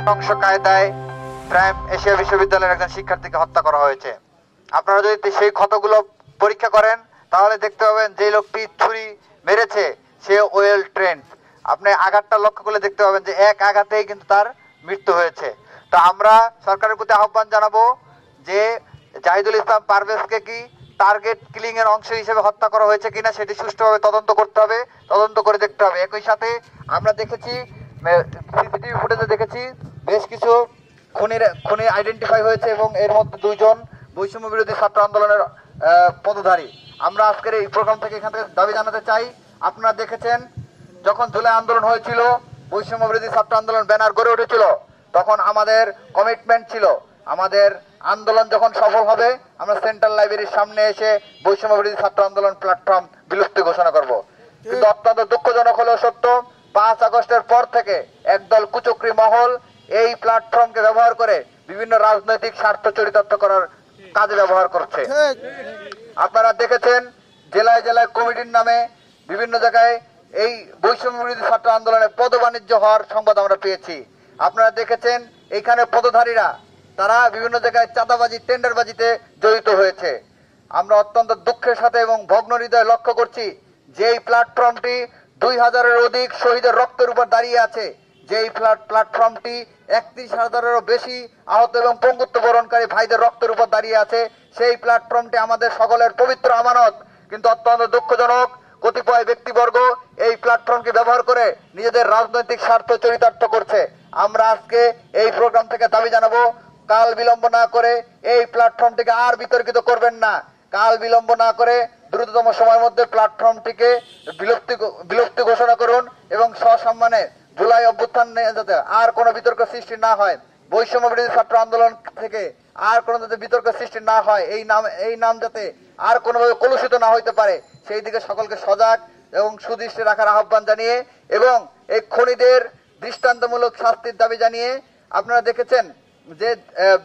নংশ কায়দায় prime Asia বিশ্ববিদ্যালয়ের একজন শিক্ষার্থীকে হত্যা করা হয়েছে। আপনারা যদি সেই ক্ষতগুলো পরীক্ষা করেন তাহলে দেখতে পাবেন যে লোকটি ছুরি মেরেছে সে ওয়েল ট্রেন্ড। আপনি আঘাতটা লক্ষ্য করলে দেখতে পাবেন যে এক আঘাতেই কিন্তু তার মৃত্যু হয়েছে। তো আমরা সরকারের প্রতি আহ্বান জানাবো যে জাহিদুল ইসলাম পারভেজকে কি টার্গেট কিলিং এর অংশ হিসেবে হত্যা করা হয়েছে কিনা সেটি সুষ্ঠুভাবে তদন্ত করতে হবে, তদন্ত করে দেখতে হবে। একই সাথে আমরা দেখেছি সিসিটিভি ফুটেজে দেখেছি বেশ কিছু খুনি আইডেন্টিফাই হয়েছে এবং এর মধ্যে 2 জন বৈষম্য বিরোধী ছাত্র আন্দোলনের পদধারী। আমরা আজকের এই প্রোগ্রাম থেকে এখান থেকে দাবি জানাতে চাই, আপনারা দেখেছেন যখন জুলাই আন্দোলন হয়েছিল, বৈষম্য বিরোধী ছাত্র আন্দোলন ব্যানার গড়ে উঠেছিল, তখন আমাদের কমিটমেন্ট ছিল আমাদের আন্দোলন যখন সফল হবে আমরা সেন্ট্রাল লাইব্রেরির সামনে এসে বৈষম্য বিরোধী ছাত্র আন্দোলন প্ল্যাটফর্ম বিলুপ্তি ঘোষণা করব। কিন্তু অত্যন্ত দুঃখজনক হলেও সত্য, 5 আগস্টের পর থেকে একদল কুচক্রী মহল এই প্ল্যাটফর্মকে ব্যবহার করে বিভিন্ন রাজনৈতিক স্বার্থ চরিতার্থ করার কাজে ব্যবহার করছে। আপনারা দেখেছেন জেলায় জেলায় কমিটির নামে বিভিন্ন জায়গায় এই বৈষম্য বিরোধী ছাত্র আন্দোলনে পদ বাণিজ্য হওয়ার সংবাদ আমরা পেয়েছি। আপনারা দেখেছেন এখানে পদধারীরা তারা বিভিন্ন জায়গায় চাঁদাবাজি টেন্ডারবাজিতে জড়িত হয়েছে। আমরা অত্যন্ত দুঃখের সাথে এবং ভগ্ন হৃদয়ে লক্ষ্য করছি যে এই প্ল্যাটফর্মটি 2000-এর অধিক শহীদের রক্তের উপর দাঁড়িয়ে আছে, যে এই প্ল্যাটফর্মটি 31,000-এরও বেশি আহত এবং পঙ্গুত্ব বরণকারী ভাইদের রক্তের উপর দাঁড়িয়ে আছে। সেই প্ল্যাটফর্মটি আমাদের সকলের পবিত্র আমানত। কিন্তু অত্যন্ত দুঃখজনক কতিপয় ব্যক্তিবর্গ এই প্ল্যাটফর্মকে ব্যবহার করে নিজেদের রাজনৈতিক স্বার্থ চরিতার্থ করছে। আমরা আজকে এই প্রোগ্রাম থেকে দাবি জানাবো, কাল বিলম্ব না করে এই প্ল্যাটফর্মটিকে আর বিতর্কিত করবেন না। কাল বিলম্ব না করে দ্রুততম সময়ের মধ্যে প্ল্যাটফর্মটিকে বিলুপ্তি ঘোষণা করুন এবং সসম্মানে জুলাই অভ্যুত্থান যাতে আর কোনো বিতর্ক সৃষ্টি না হয়, বৈষম্য বিরোধী ছাত্র আন্দোলন থেকে আর কোনো যাতে বিতর্ক সৃষ্টি না হয়, এই নাম যাতে আর কোনোভাবে কলুষিত না হইতে পারে সেই দিকে সকলকে সজাগ এবং সুদৃষ্টি রাখার আহ্বান জানিয়ে এবং এই খুনিদের দৃষ্টান্তমূলক শাস্তির দাবি জানিয়ে, আপনারা দেখেছেন যে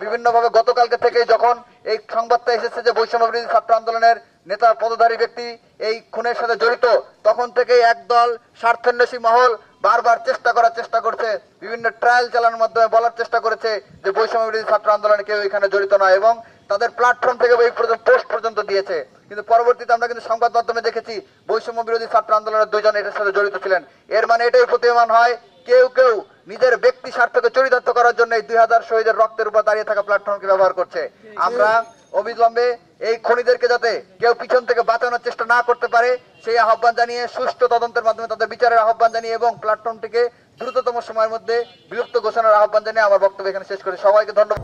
বিভিন্নভাবে গতকালকে থেকে যখন এই সংবাদটা এসেছে যে বৈষম্য বিরোধী ছাত্র আন্দোলনের নেতা পদধারী ব্যক্তি এই খুনের সাথে জড়িত, তখন থেকেই একদল স্বার্থান্বেষী মহল বারবার চেষ্টা করছে, বিভিন্ন ট্রায়াল চালানোর মাধ্যমে বলার চেষ্টা করেছে যে বৈষম্য বিরোধী ছাত্র আন্দোলনে কেউ এখানে জড়িত নয় এবং তাদের প্ল্যাটফর্ম থেকে এই পোস্ট পর্যন্ত দিয়েছে। কিন্তু পরবর্তীতে আমরা কিন্তু সংবাদ মাধ্যমে দেখেছি বৈষম্য বিরোধী ছাত্র আন্দোলনের 2 জন এটার সাথে জড়িত ছিলেন। এর মানে এটাই প্রতীয়মান হয় কেউ নিজের ব্যক্তি স্বার্থকে চরিতার্থ করার জন্য এই 2000 শহীদের রক্তের উপর দাঁড়িয়ে থাকা প্ল্যাটফর্মকে ব্যবহার করছে। আমরা অবিলম্বে এই খুনিদেরকে যাতে কেউ পিছন থেকে বাঁচানোর চেষ্টা না করতে পারে সেই আহ্বান জানিয়ে, সুষ্ঠু তদন্তের মাধ্যমে তাদের বিচারের আহ্বান জানিয়ে এবং প্ল্যাটফর্মটিকে দ্রুততম সময়ের মধ্যে বিলুপ্ত ঘোষণার আহ্বান জানিয়ে আমার বক্তব্য এখানে শেষ করি। সবাইকে ধন্যবাদ।